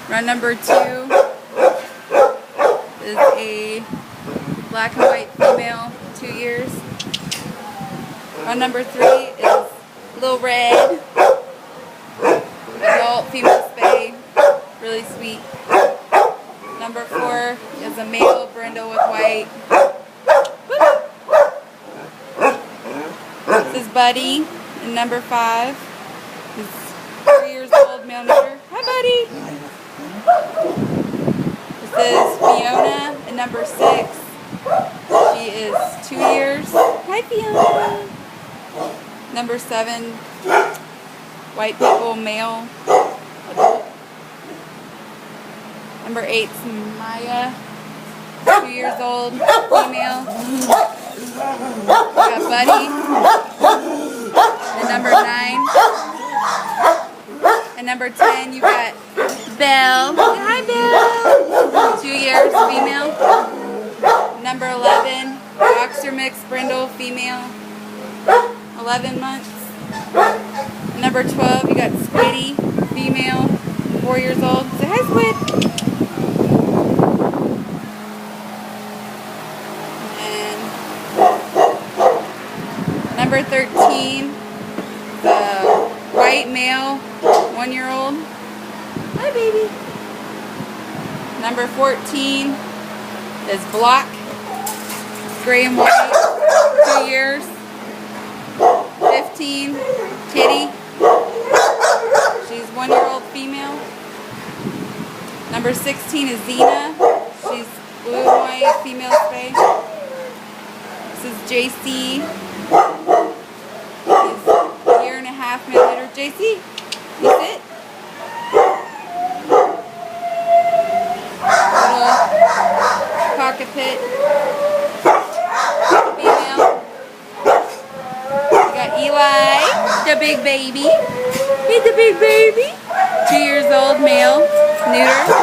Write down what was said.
Run number 2 is a black and white female, 2 years. Run number 3 is Little Red, adult female spay, really sweet. Number 4 is a male brindle with white. This is Buddy, and number 5 is 3 years old, male neuter. Hi, Buddy. This is Fiona, and number 6. She is 2 years. Hi, Fiona. Number 7, white people, male, adult. Number 8 is Maya, 2 years old, female. We got Buddy. And number 9. And number 10, you got Belle. Hi, Belle. 2 years, female. Number 11, boxer mix brindle, female, 11 months. Number 12, you got Squiddy, female, 4 years old. Say hi, Squid. And number 13, the white male, 1-year-old. Hi, baby. Number 14 is Block, gray and white, 2 years. 15, Kitty. She's 1-year-old female. Number 16 is Xena. She's blue and white, female spay. This is JC. He's a year and a half, male neuter. JC, you sit. Little cockapit. Female. Eli, the big baby. He's the big baby. 2 years old, male, neuter.